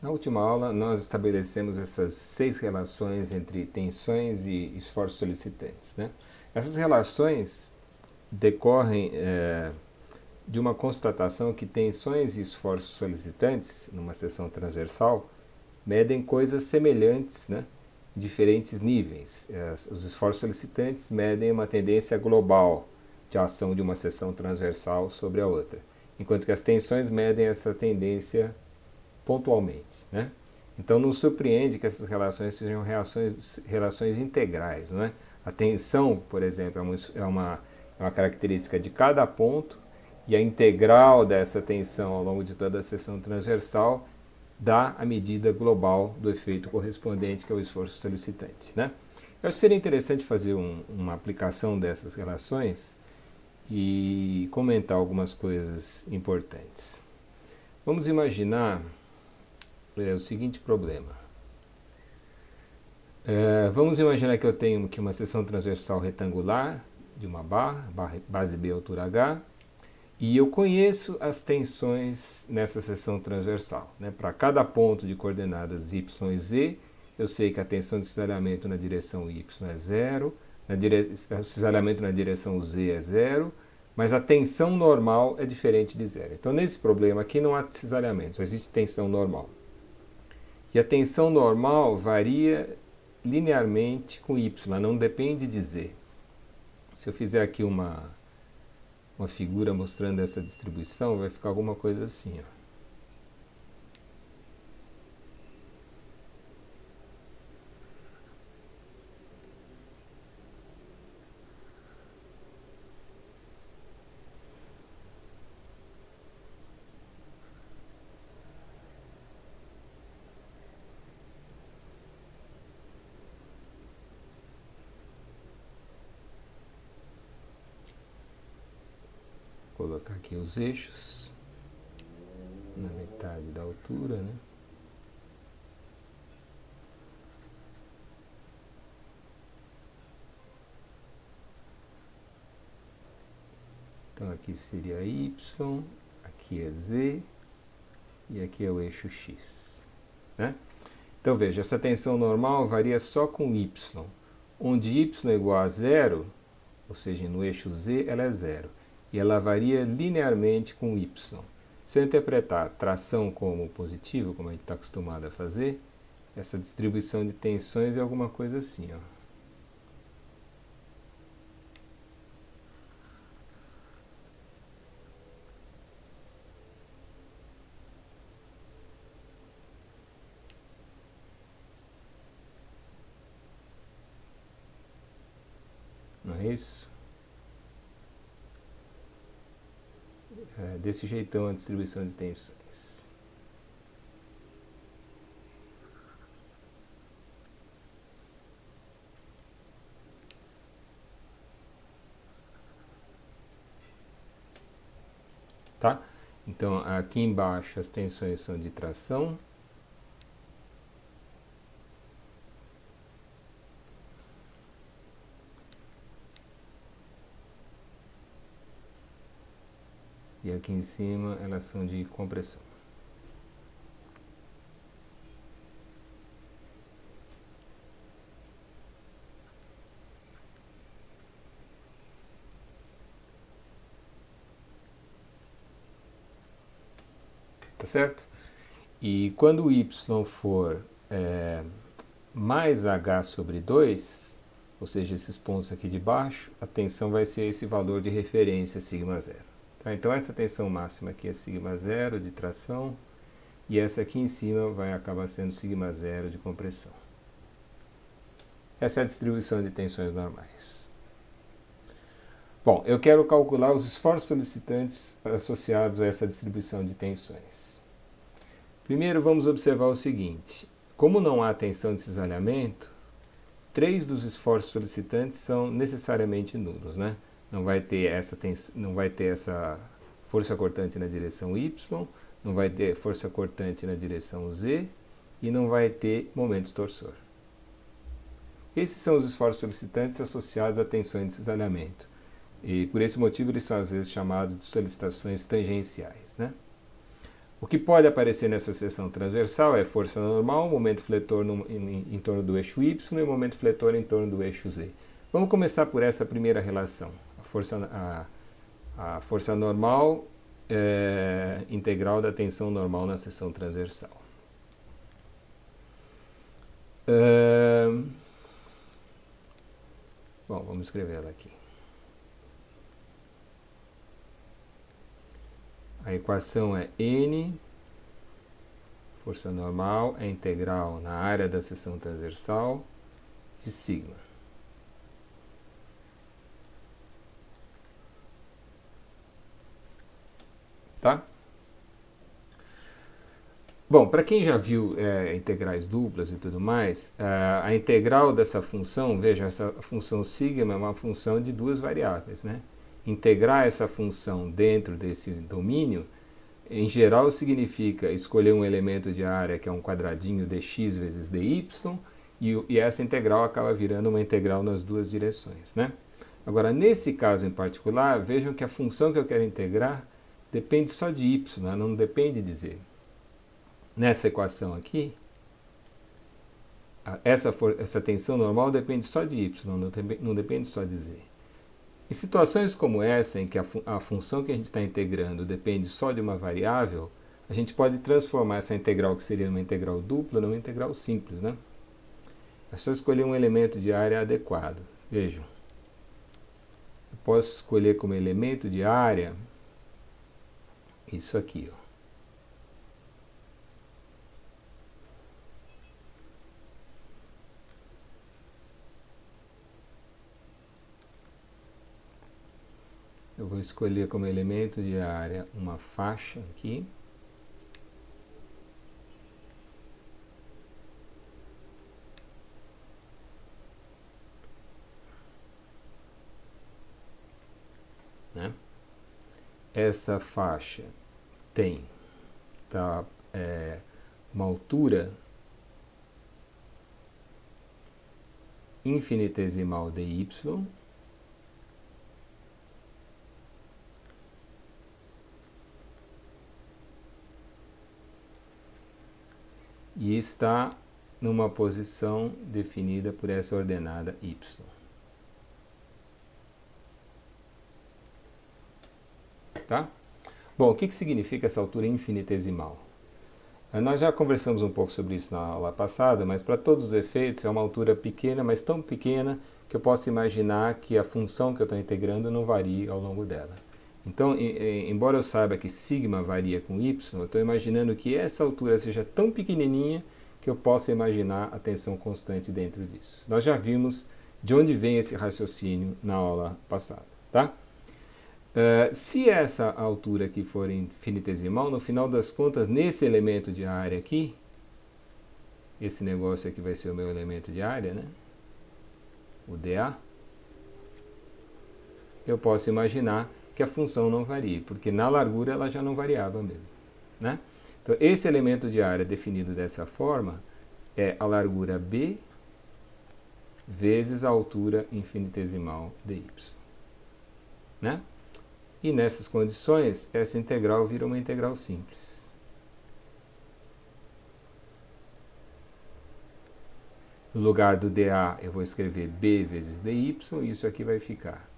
Na última aula, nós estabelecemos essas 6 relações entre tensões e esforços solicitantes, né? Essas relações decorrem de uma constatação que tensões e esforços solicitantes, numa seção transversal, medem coisas semelhantes, né? Em diferentes níveis. Os esforços solicitantes medem uma tendência global de ação de uma seção transversal sobre a outra, enquanto que as tensões medem essa tendência pontualmente, né? Então não surpreende que essas relações sejam relações integrais, não é? A tensão, por exemplo, é uma característica de cada ponto e a integral dessa tensão ao longo de toda a seção transversal dá a medida global do efeito correspondente, que é o esforço solicitante, né? Eu acho que seria interessante fazer uma aplicação dessas relações e comentar algumas coisas importantes. Vamos imaginar o seguinte problema. Vamos imaginar que eu tenho aqui uma seção transversal retangular de uma base B altura H, e eu conheço as tensões nessa seção transversal, né? Para cada ponto de coordenadas y e z, eu sei que a tensão de cisalhamento na direção y é zero, o cisalhamento na direção z é zero, mas a tensão normal é diferente de zero. Então, nesse problema aqui não há cisalhamento, só existe tensão normal. E a tensão normal varia linearmente com y, não depende de z. Se eu fizer aqui uma figura mostrando essa distribuição, vai ficar alguma coisa assim, ó. Vou colocar aqui os eixos na metade da altura, né? Então aqui seria y, aqui é z e aqui é o eixo x, né? Então veja, essa tensão normal varia só com y, onde y é igual a zero, ou seja, no eixo z ela é zero, e ela varia linearmente com y. Se eu interpretar tração como positivo, como a gente está acostumado a fazer, essa distribuição de tensões é alguma coisa assim, ó. Não é isso? É desse jeitão a distribuição de tensões. Tá? Então aqui embaixo as tensões são de tração. E aqui em cima elas são de compressão. Tá certo? E quando o y for mais h sobre 2, ou seja, esses pontos aqui de baixo, a tensão vai ser esse valor de referência, sigma zero. Tá? Então essa tensão máxima aqui é sigma zero de tração, e essa aqui em cima vai acabar sendo sigma zero de compressão. Essa é a distribuição de tensões normais. Bom, eu quero calcular os esforços solicitantes associados a essa distribuição de tensões. Primeiro vamos observar o seguinte: como não há tensão de cisalhamento, 3 dos esforços solicitantes são necessariamente nulos, né? Não vai ter essa força cortante na direção y, não vai ter força cortante na direção z e não vai ter momento torsor. Esses são os esforços solicitantes associados a tensões de cisalhamento. E por esse motivo eles são às vezes chamados de solicitações tangenciais, né? O que pode aparecer nessa seção transversal é força normal, momento fletor em torno do eixo Y e momento fletor em torno do eixo Z. Vamos começar por essa primeira relação. A força normal integral da tensão normal na seção transversal. Bom, vamos escrever ela aqui. A equação é N, força normal, é integral na área da seção transversal de sigma. Tá? Bom, para quem já viu integrais duplas e tudo mais, a integral dessa função, veja, essa função sigma é uma função de duas variáveis, né? Integrar essa função dentro desse domínio, em geral, significa escolher um elemento de área que é um quadradinho dx vezes dy, e essa integral acaba virando uma integral nas duas direções, né? Agora, nesse caso em particular, vejam que a função que eu quero integrar depende só de y, né? Não depende de z. Nessa equação aqui, essa tensão normal depende só de y, não depende só de z. Em situações como essa, em que a função que a gente está integrando depende só de uma variável, a gente pode transformar essa integral, que seria uma integral dupla, numa integral simples, né? É só escolher um elemento de área adequado. Vejam, eu posso escolher como elemento de área isso aqui, ó. Eu vou escolher como elemento de área uma faixa aqui. Né? Essa faixa tem uma altura infinitesimal dy, e está numa posição definida por essa ordenada y. Tá? Bom, o que significa essa altura infinitesimal? Nós já conversamos um pouco sobre isso na aula passada, mas para todos os efeitos é uma altura pequena, mas tão pequena que eu posso imaginar que a função que eu estou integrando não varie ao longo dela. Então, embora eu saiba que sigma varia com y, eu estou imaginando que essa altura seja tão pequenininha que eu possa imaginar a tensão constante dentro disso. Nós já vimos de onde vem esse raciocínio na aula passada, tá? Se essa altura aqui for infinitesimal, no final das contas, nesse elemento de área aqui, esse negócio aqui vai ser o meu elemento de área, né? O dA, eu posso imaginar que a função não varie, porque na largura ela já não variava mesmo, né? Então, esse elemento de área definido dessa forma é a largura b vezes a altura infinitesimal dy, né? E nessas condições, essa integral vira uma integral simples. No lugar do dA, eu vou escrever b vezes dy, e isso aqui vai ficar.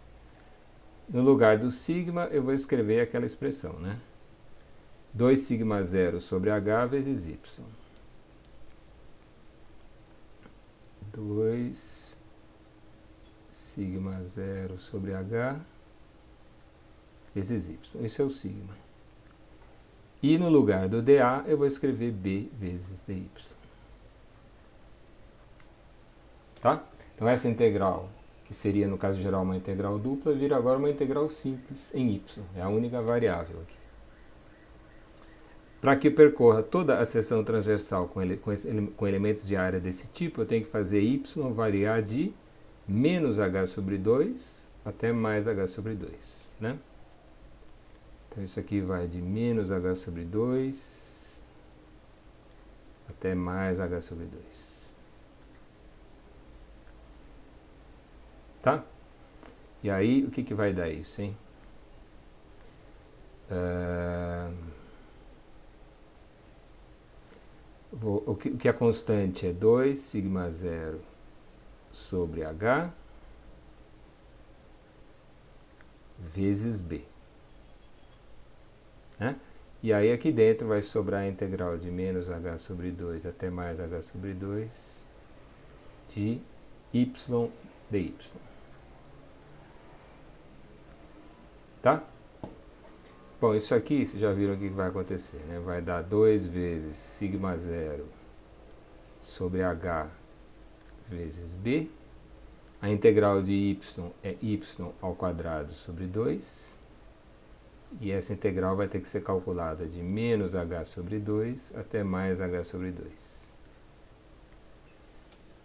No lugar do sigma, eu vou escrever aquela expressão, né? 2 sigma 0 sobre h vezes y. 2 sigma 0 sobre h vezes y. Isso é o sigma. E no lugar do dA, eu vou escrever b vezes dy. Tá? Então essa integral, que seria no caso geral uma integral dupla, vira agora uma integral simples em y. É a única variável aqui. Para que percorra toda a seção transversal com elementos de área desse tipo, eu tenho que fazer y variar de menos h sobre 2 até mais h sobre 2, né? Então isso aqui vai de menos h sobre 2 até mais h sobre 2. Tá? E aí, o que vai dar isso, hein? O que é constante é 2 sigma 0 sobre H vezes B. Né? E aí aqui dentro vai sobrar a integral de menos H sobre 2 até mais H sobre 2 de y dy. Tá? Bom, isso aqui, vocês já viram o que vai acontecer, né? Vai dar 2 vezes sigma 0 sobre H vezes B. A integral de y é y ao quadrado sobre 2. E essa integral vai ter que ser calculada de menos h sobre 2 até mais h sobre 2.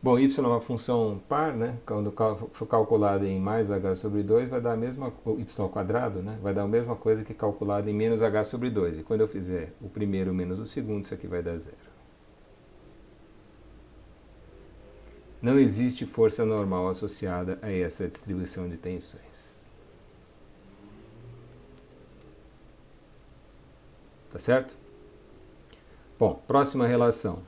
Bom, y é uma função par, né? Quando for calculado em mais h sobre 2, vai dar a mesma y ao quadrado, né? Vai dar a mesma coisa que calculado em menos h sobre 2. E quando eu fizer o primeiro menos o segundo, isso aqui vai dar zero. Não existe força normal associada a essa distribuição de tensões. Tá certo? Bom, próxima relação.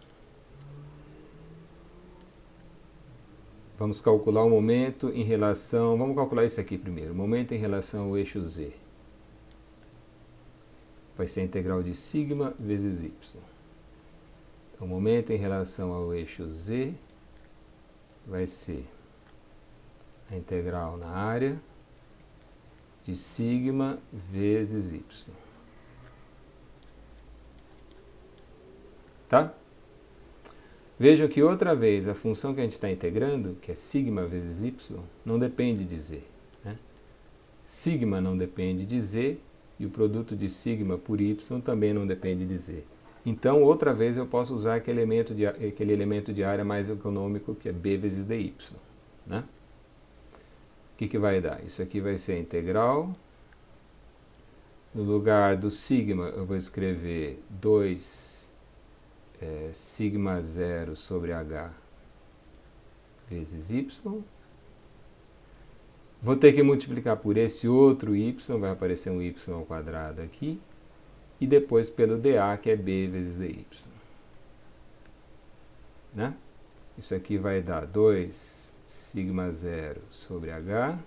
Vamos calcular o momento em relação... Vamos calcular isso aqui primeiro. O momento em relação ao eixo Z. Vai ser a integral de sigma vezes y. Então, o momento em relação ao eixo Z vai ser a integral na área de sigma vezes y. Tá? Vejam que outra vez a função que a gente está integrando, que é sigma vezes y, não depende de z. Né? Sigma não depende de z e o produto de sigma por y também não depende de z. Então, outra vez eu posso usar aquele elemento de área mais econômico, que é b vezes dy. Né? O que vai dar? Isso aqui vai ser a integral. No lugar do sigma, eu vou escrever 2 sigma 0 sobre h vezes y. Vou ter que multiplicar por esse outro y, vai aparecer um y ao quadrado aqui. E depois pelo dA, que é b vezes dy. Né? Isso aqui vai dar 2 sigma 0 sobre h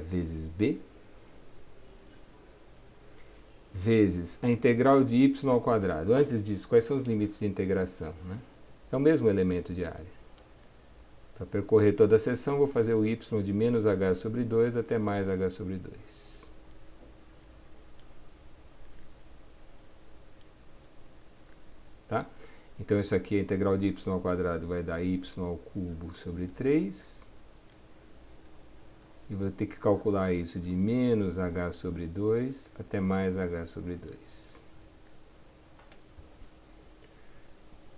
vezes b, vezes a integral de y ao quadrado. Antes disso, quais são os limites de integração? Né? É o mesmo elemento de área. Para percorrer toda a seção, vou fazer o y de menos h sobre 2 até mais h sobre 2. Tá? Então, isso aqui, a integral de y ao quadrado vai dar y ao cubo sobre 3. E vou ter que calcular isso de menos h sobre 2 até mais h sobre 2.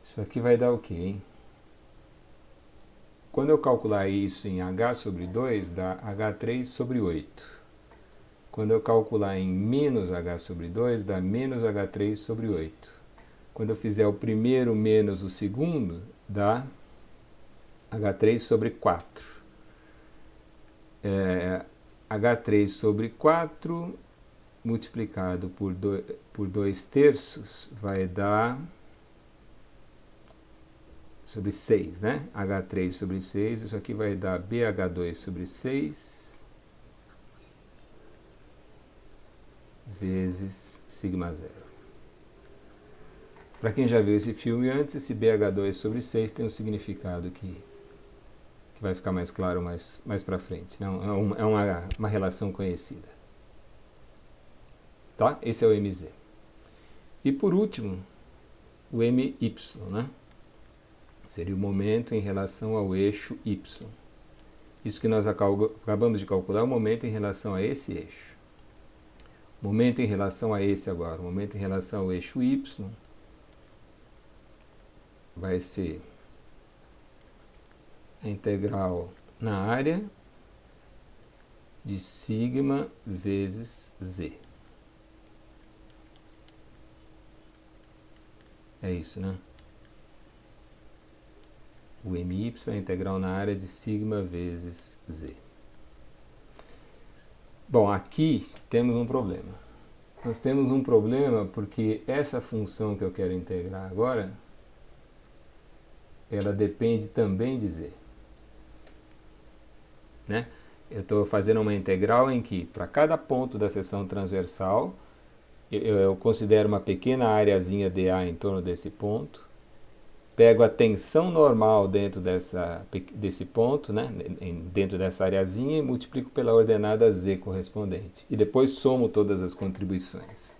Isso aqui vai dar o quê, hein? Quando eu calcular isso em h sobre 2, dá h3 sobre 8. Quando eu calcular em menos h sobre 2, dá menos h3 sobre 8. Quando eu fizer o primeiro menos o segundo, dá h3 sobre 4. H3 sobre 4 multiplicado por 2 terços vai dar sobre 6, né? H3 sobre 6, isso aqui vai dar BH2 sobre 6 vezes sigma 0. Para quem já viu esse filme antes, esse BH2 sobre 6 tem um significado que vai ficar mais claro mais para frente. Não, é uma relação conhecida. Tá? Esse é o MZ. E por último, o MY, né? Seria o momento em relação ao eixo Y. Isso que nós acabamos de calcular é o momento em relação a esse eixo. O momento em relação a esse agora, o momento em relação ao eixo Y, vai ser a integral na área de sigma vezes z. É isso, né? O MY é a integral na área de sigma vezes z. Bom, aqui temos um problema. nós temos um problema porque essa função que eu quero integrar agora, ela depende também de z. Né? Eu estou fazendo uma integral em que, para cada ponto da seção transversal, eu considero uma pequena areazinha dA em torno desse ponto, pego a tensão normal dentro desse ponto, né, dentro dessa areazinha, e multiplico pela ordenada z correspondente. E depois somo todas as contribuições.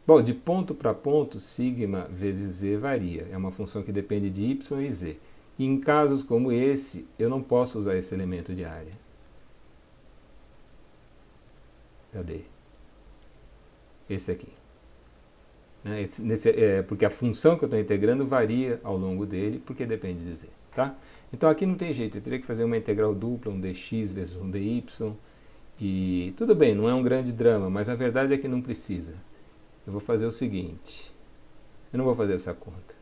Bom, de ponto para ponto, sigma vezes z varia. É uma função que depende de y e z. E em casos como esse, eu não posso usar esse elemento de área. Cadê? Esse aqui. Porque a função que eu estou integrando varia ao longo dele, porque depende de z. Tá? Então aqui não tem jeito, eu teria que fazer uma integral dupla, um dx vezes um dy. E tudo bem, não é um grande drama, mas a verdade é que não precisa. Eu vou fazer o seguinte, eu não vou fazer essa conta.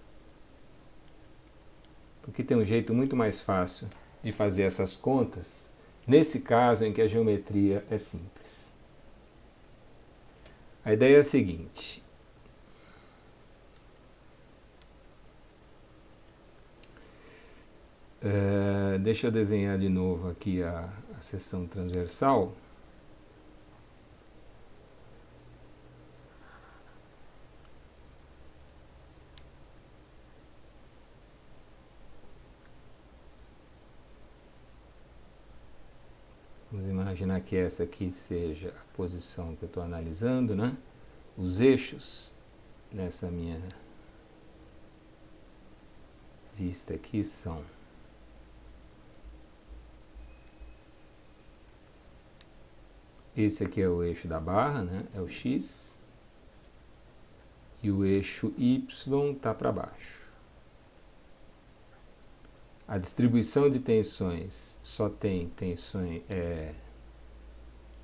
Porque tem um jeito muito mais fácil de fazer essas contas, nesse caso em que a geometria é simples. A ideia é a seguinte. Deixa eu desenhar de novo aqui a seção transversal. Vamos imaginar que essa aqui seja a posição que eu estou analisando, né? Os eixos nessa minha vista aqui são esse aqui é o eixo da barra, né? É o x, e o eixo y está para baixo. A distribuição de tensões só tem tensões,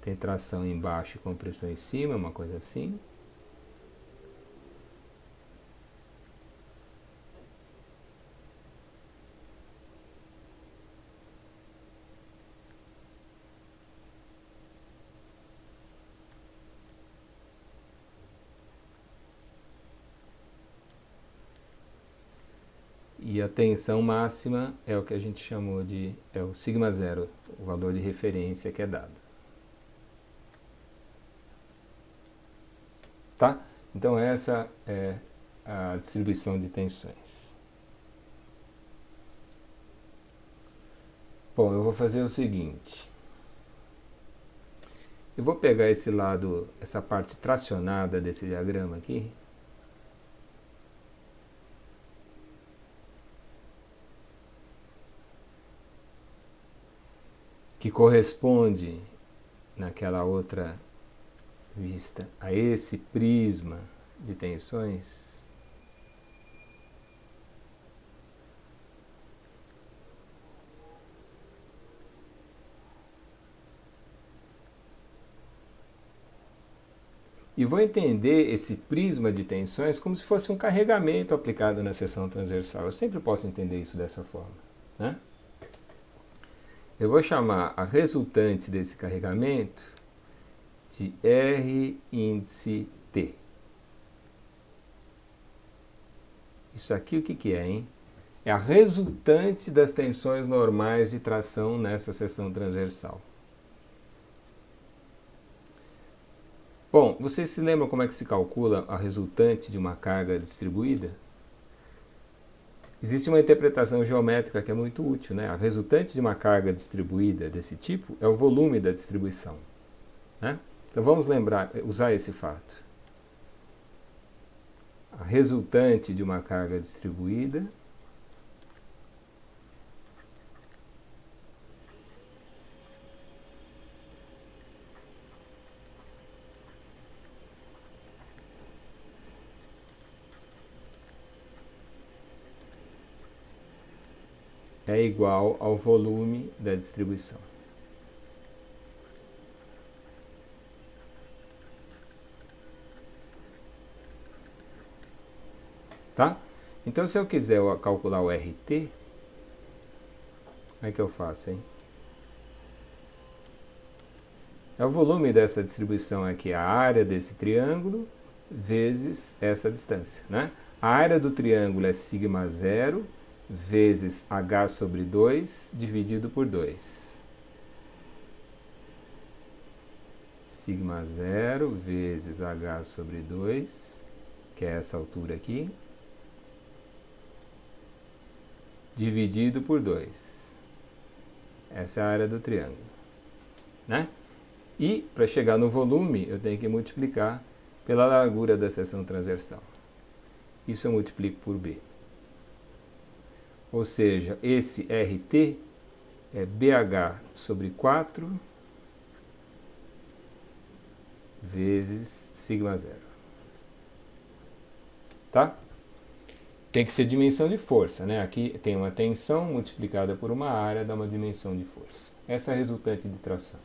tem tração embaixo e compressão em cima, uma coisa assim. E a tensão máxima é o que a gente chamou de, é o sigma zero, o valor de referência que é dado. Tá? Então essa é a distribuição de tensões. Bom, eu vou fazer o seguinte. Eu vou pegar esse lado, essa parte tracionada desse diagrama aqui. Que corresponde naquela outra vista a esse prisma de tensões. E vou entender esse prisma de tensões como se fosse um carregamento aplicado na seção transversal. Eu sempre posso entender isso dessa forma, né? Eu vou chamar a resultante desse carregamento de R índice T. Isso aqui o que é, hein? É a resultante das tensões normais de tração nessa seção transversal. Bom, vocês se lembram como é que se calcula a resultante de uma carga distribuída? Existe uma interpretação geométrica que é muito útil, né? A resultante de uma carga distribuída desse tipo é o volume da distribuição, né? Então vamos usar esse fato. A resultante de uma carga distribuída é igual ao volume da distribuição. Tá? Então, se eu quiser calcular o RT, como é que eu faço, hein? É o volume dessa distribuição aqui, a área desse triângulo, vezes essa distância, né? A área do triângulo é sigma zero vezes h sobre 2 dividido por 2. Sigma zero vezes h sobre 2, que é essa altura aqui, dividido por 2. Essa é a área do triângulo, né? E, para chegar no volume, eu tenho que multiplicar pela largura da seção transversal. Isso eu multiplico por B. Ou seja, esse RT é BH sobre 4 vezes sigma zero. Tá? Tem que ser dimensão de força, né? Aqui tem uma tensão multiplicada por uma área, dá uma dimensão de força. Essa é a resultante de tração.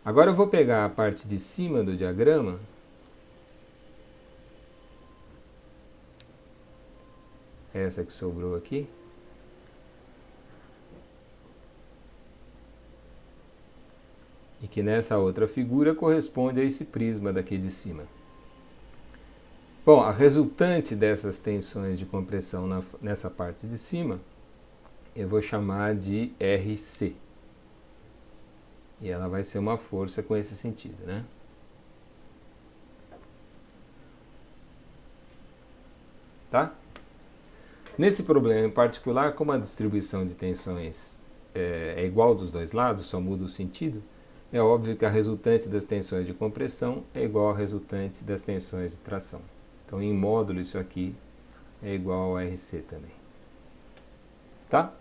Agora eu vou pegar a parte de cima do diagrama essa que sobrou aqui, e que nessa outra figura corresponde a esse prisma daqui de cima. Bom, a resultante dessas tensões de compressão nessa parte de cima, eu vou chamar de RC. E ela vai ser uma força com esse sentido, né? Tá? Nesse problema em particular, como a distribuição de tensões é igual dos dois lados, só muda o sentido, é óbvio que a resultante das tensões de compressão é igual à resultante das tensões de tração. Então, em módulo, isso aqui é igual a RC também. Tá?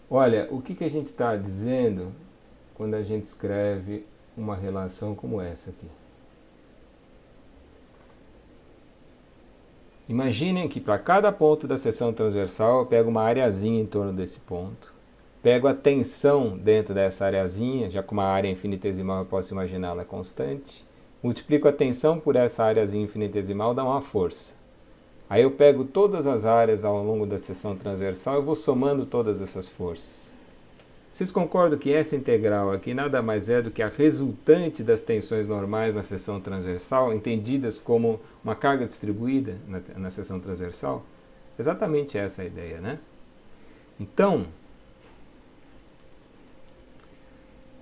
Olha, o que a gente está dizendo quando a gente escreve uma relação como essa aqui? Imaginem que para cada ponto da seção transversal eu pego uma areazinha em torno desse ponto, pego a tensão dentro dessa areazinha, já com uma área infinitesimal eu posso imaginar ela constante, multiplico a tensão por essa areazinha infinitesimal, dá uma força. Aí eu pego todas as áreas ao longo da seção transversal e vou somando todas essas forças. Vocês concordam que essa integral aqui nada mais é do que a resultante das tensões normais na seção transversal, entendidas como uma carga distribuída na seção transversal? Exatamente essa é a ideia, né? Então,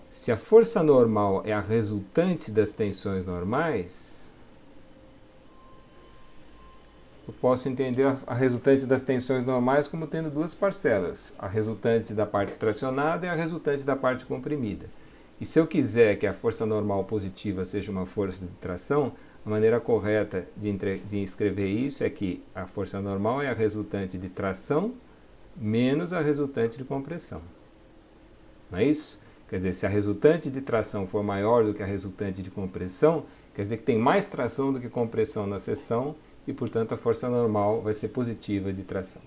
se a força normal é a resultante das tensões normais, eu posso entender a resultante das tensões normais como tendo duas parcelas, a resultante da parte tracionada e a resultante da parte comprimida. E se eu quiser que a força normal positiva seja uma força de tração, a maneira correta de escrever isso é que a força normal é a resultante de tração menos a resultante de compressão. Não é isso? Quer dizer, se a resultante de tração for maior do que a resultante de compressão, quer dizer que tem mais tração do que compressão na seção, e, portanto, a força normal vai ser positiva de tração.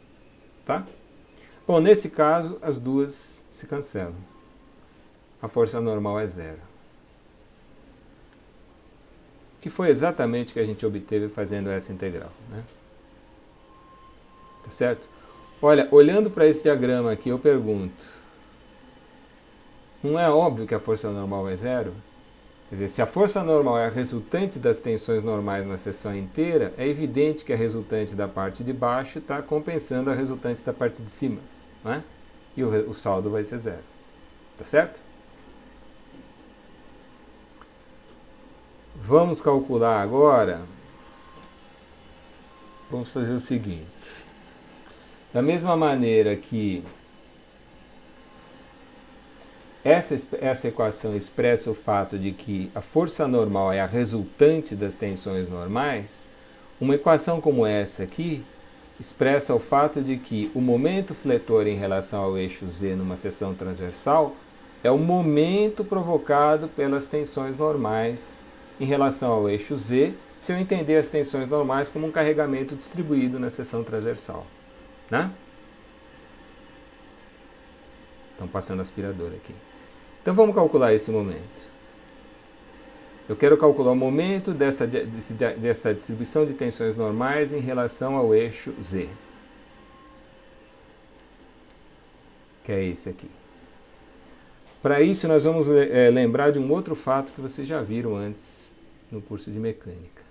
Tá? Bom, nesse caso, as duas se cancelam. A força normal é zero. Que foi exatamente o que a gente obteve fazendo essa integral, né? Tá certo? Olha, olhando para esse diagrama aqui, eu pergunto, não é óbvio que a força normal é zero? Quer dizer, se a força normal é a resultante das tensões normais na seção inteira, é evidente que a resultante da parte de baixo está compensando a resultante da parte de cima, não é? E o saldo vai ser zero. Tá certo? Vamos calcular agora. Vamos fazer o seguinte. Da mesma maneira que essa equação expressa o fato de que a força normal é a resultante das tensões normais, uma equação como essa aqui expressa o fato de que o momento fletor em relação ao eixo Z numa seção transversal é o momento provocado pelas tensões normais em relação ao eixo Z, se eu entender as tensões normais como um carregamento distribuído na seção transversal, né? Estão passando aspirador aqui. Então vamos calcular esse momento. Eu quero calcular o momento dessa distribuição de tensões normais em relação ao eixo Z. que é esse aqui. Para isso, nós vamos lembrar de um outro fato que vocês já viram antes no curso de mecânica.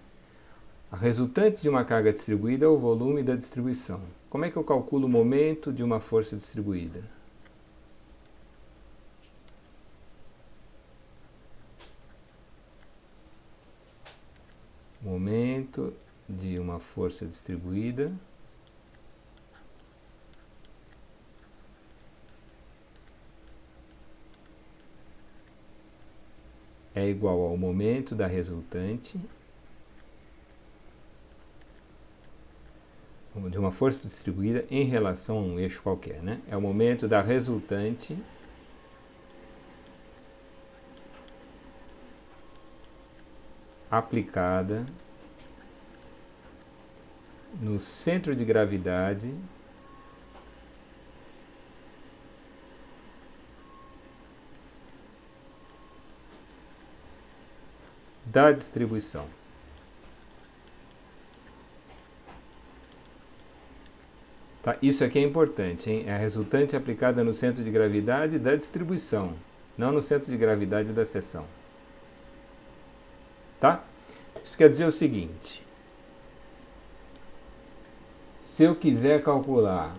A resultante de uma carga distribuída é o volume da distribuição. Como é que eu calculo o momento de uma força distribuída? Momento de uma força distribuída é igual ao momento da resultante de uma força distribuída em relação a um eixo qualquer, né? É o momento da resultante aplicada no centro de gravidade da distribuição. Tá? Isso aqui é importante, hein? É a resultante aplicada no centro de gravidade da distribuição, não no centro de gravidade da seção. Tá? Isso quer dizer o seguinte: se eu quiser calcular,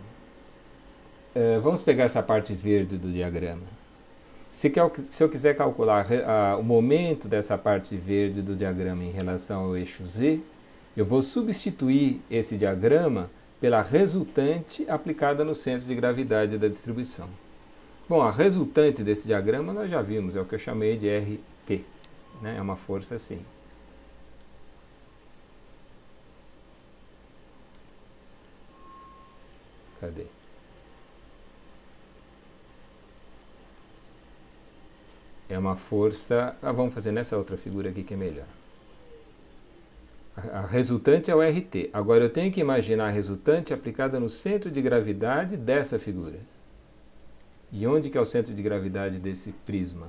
vamos pegar essa parte verde do diagrama. Se eu quiser calcular o momento dessa parte verde do diagrama em relação ao eixo Z, eu vou substituir esse diagrama pela resultante aplicada no centro de gravidade da distribuição. Bom, a resultante desse diagrama nós já vimos, é o que eu chamei de RT, né? É uma força assim. Cadê? É uma força... vamos fazer nessa outra figura aqui que é melhor. A resultante é o RT. Agora eu tenho que imaginar a resultante aplicada no centro de gravidade dessa figura. E onde que é o centro de gravidade desse prisma?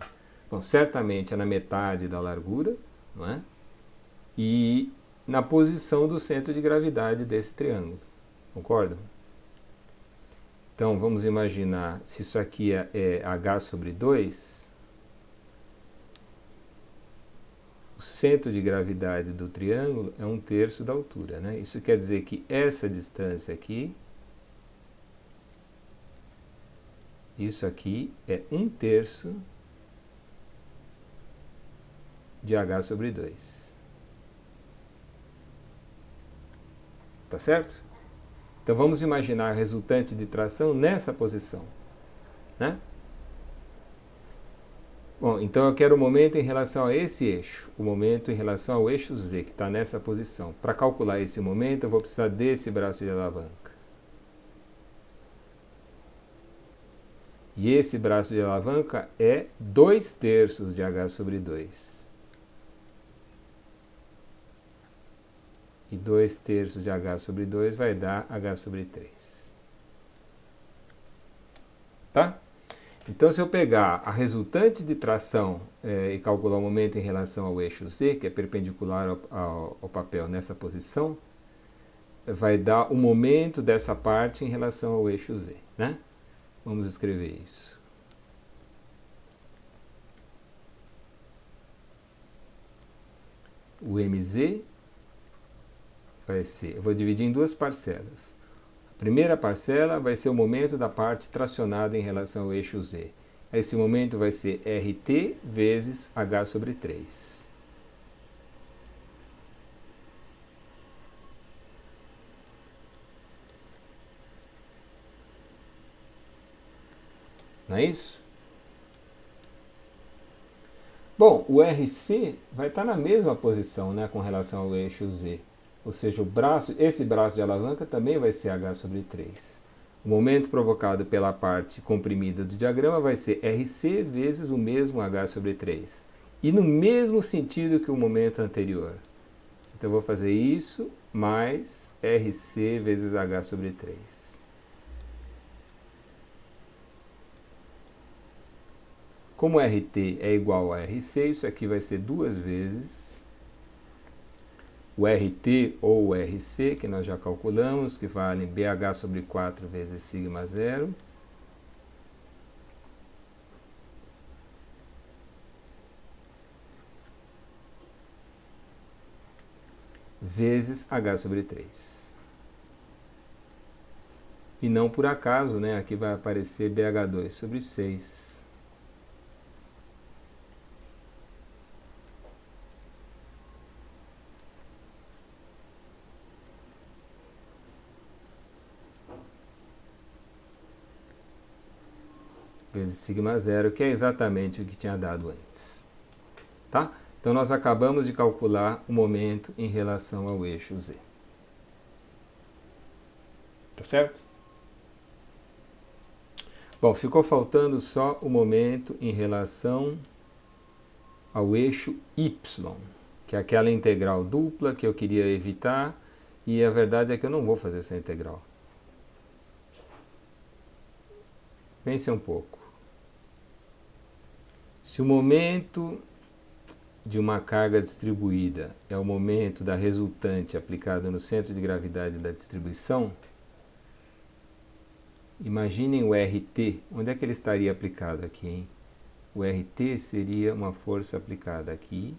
Bom, certamente é na metade da largura, não é? E na posição do centro de gravidade desse triângulo. Concordam? Então vamos imaginar, se isso aqui é H sobre 2, o centro de gravidade do triângulo é 1/3 da altura, né? Isso quer dizer que essa distância aqui, isso aqui é 1/3 de H sobre 2. Tá certo? Então vamos imaginar a resultante de tração nessa posição, né? Bom, então eu quero o momento em relação a esse eixo, o momento em relação ao eixo Z, que está nessa posição. Para calcular esse momento, eu vou precisar desse braço de alavanca. E esse braço de alavanca é 2/3 de H sobre 2. E 2/3 de H sobre 2 vai dar H sobre 3. Tá? Então, se eu pegar a resultante de tração e calcular o momento em relação ao eixo Z, que é perpendicular ao papel nessa posição, vai dar o momento dessa parte em relação ao eixo Z, né? Vamos escrever isso. O MZ vai ser, eu vou dividir em duas parcelas. A primeira parcela vai ser o momento da parte tracionada em relação ao eixo Z. Esse momento vai ser RT vezes H sobre 3. Não é isso? Bom, o RC vai estar na mesma posição, né, com relação ao eixo Z. Ou seja, esse braço de alavanca também vai ser H sobre 3. O momento provocado pela parte comprimida do diagrama vai ser RC vezes o mesmo H sobre 3. E no mesmo sentido que o momento anterior. Então eu vou fazer isso mais RC vezes H sobre 3. Como RT é igual a RC, isso aqui vai ser 2 vezes o RT ou o RC, que nós já calculamos, que vale BH sobre 4 vezes sigma 0, vezes H sobre 3. E não por acaso, né, aqui vai aparecer BH2 sobre 6. Vezes sigma zero, que é exatamente o que tinha dado antes. Tá? Então nós acabamos de calcular o momento em relação ao eixo Z. Tá certo? Bom, ficou faltando só o momento em relação ao eixo Y, que é aquela integral dupla que eu queria evitar, e a verdade é que eu não vou fazer essa integral. Pense um pouco. Se o momento de uma carga distribuída é o momento da resultante aplicada no centro de gravidade da distribuição, imaginem o RT, onde é que ele estaria aplicado aqui, hein? O RT seria uma força aplicada aqui,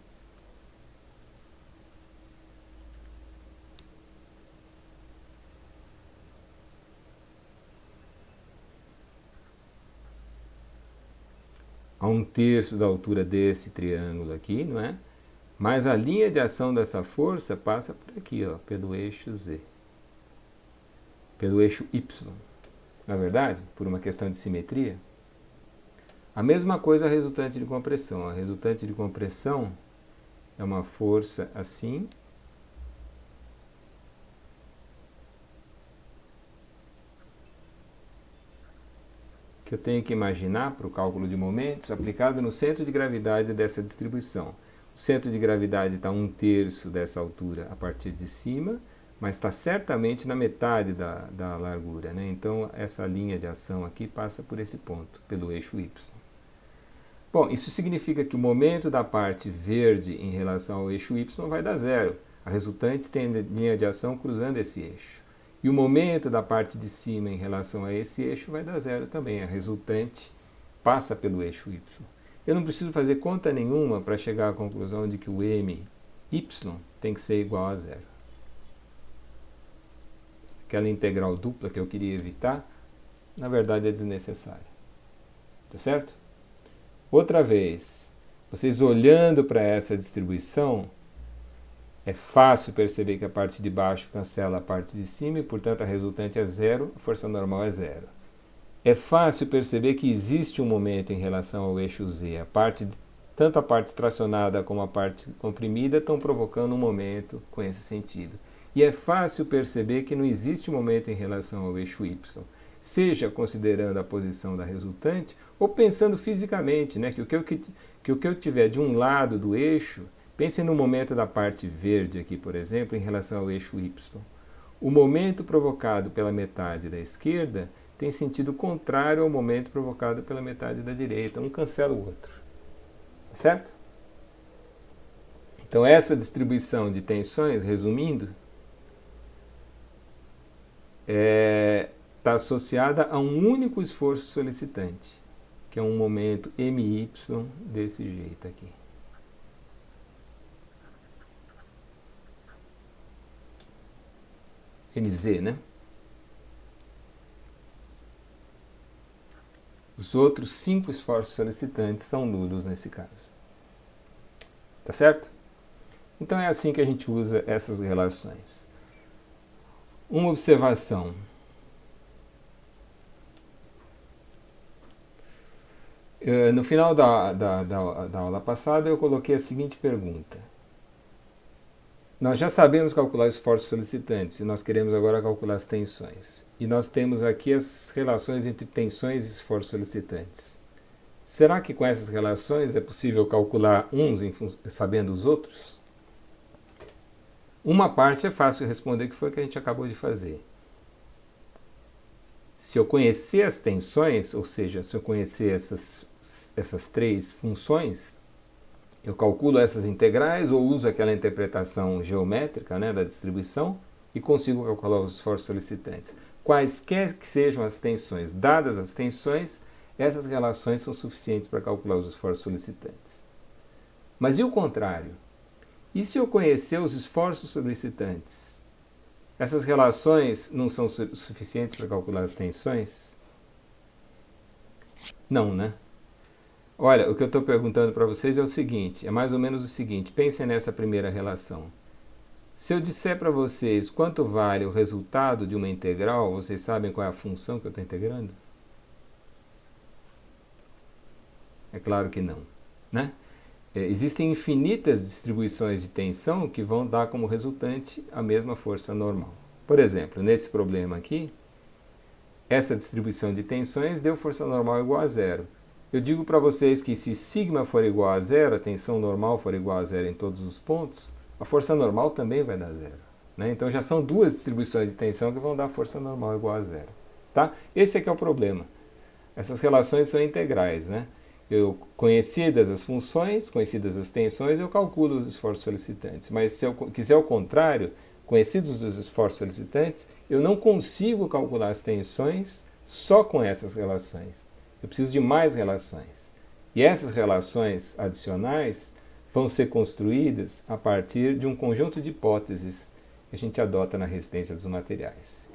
a 1/3 da altura desse triângulo aqui, não é? Mas a linha de ação dessa força passa por aqui, ó, pelo eixo Z, pelo eixo Y. Na verdade, por uma questão de simetria. A mesma coisa a resultante de compressão. A resultante de compressão é uma força assim, que eu tenho que imaginar para o cálculo de momentos aplicado no centro de gravidade dessa distribuição. O centro de gravidade está 1/3 dessa altura a partir de cima, mas está certamente na metade da largura, né? Então essa linha de ação aqui passa por esse ponto, pelo eixo Y. Bom, isso significa que o momento da parte verde em relação ao eixo Y vai dar zero. A resultante tem linha de ação cruzando esse eixo. E o momento da parte de cima em relação a esse eixo vai dar zero também. A resultante passa pelo eixo Y. Eu não preciso fazer conta nenhuma para chegar à conclusão de que o MY tem que ser igual a zero. Aquela integral dupla que eu queria evitar, na verdade é desnecessária. Tá certo? Outra vez, vocês olhando para essa distribuição, é fácil perceber que a parte de baixo cancela a parte de cima e, portanto, a resultante é zero, a força normal é zero. É fácil perceber que existe um momento em relação ao eixo Z. Tanto a parte tracionada como a parte comprimida estão provocando um momento com esse sentido. E é fácil perceber que não existe um momento em relação ao eixo Y, seja considerando a posição da resultante ou pensando fisicamente, né? que o que eu tiver de um lado do eixo, pensem no momento da parte verde aqui, por exemplo, em relação ao eixo Y. O momento provocado pela metade da esquerda tem sentido contrário ao momento provocado pela metade da direita. Um cancela o outro. Certo? Então essa distribuição de tensões, resumindo, está associada a um único esforço solicitante, que é um momento MY desse jeito aqui. MZ, né? Os outros 5 esforços solicitantes são nulos nesse caso. Tá certo? Então é assim que a gente usa essas relações. Uma observação. No final da aula passada eu coloquei a seguinte pergunta. Nós já sabemos calcular esforços solicitantes e nós queremos agora calcular as tensões. E nós temos aqui as relações entre tensões e esforços solicitantes. Será que com essas relações é possível calcular uns sabendo os outros? Uma parte é fácil responder, que foi o que a gente acabou de fazer. Se eu conhecer as tensões, ou seja, se eu conhecer essas 3 funções, eu calculo essas integrais ou uso aquela interpretação geométrica, né, da distribuição e consigo calcular os esforços solicitantes. Quaisquer que sejam as tensões, dadas as tensões, essas relações são suficientes para calcular os esforços solicitantes. Mas e o contrário? E se eu conhecer os esforços solicitantes? Essas relações não são suficientes para calcular as tensões? Não, né? Olha, o que eu estou perguntando para vocês é o seguinte, é mais ou menos o seguinte, pensem nessa primeira relação. Se eu disser para vocês quanto vale o resultado de uma integral, vocês sabem qual é a função que eu estou integrando? É claro que não, né? Existem infinitas distribuições de tensão que vão dar como resultante a mesma força normal. Por exemplo, nesse problema aqui, essa distribuição de tensões deu força normal igual a zero. Eu digo para vocês que se sigma for igual a zero, a tensão normal for igual a zero em todos os pontos, a força normal também vai dar zero. Né? Então já são duas distribuições de tensão que vão dar força normal igual a zero. Tá? Esse é que é o problema. Essas relações são integrais, né? Eu, conhecidas as funções, conhecidas as tensões, eu calculo os esforços solicitantes. Mas se eu quiser o contrário, conhecidos os esforços solicitantes, eu não consigo calcular as tensões só com essas relações. Eu preciso de mais relações. E essas relações adicionais vão ser construídas a partir de um conjunto de hipóteses que a gente adota na resistência dos materiais.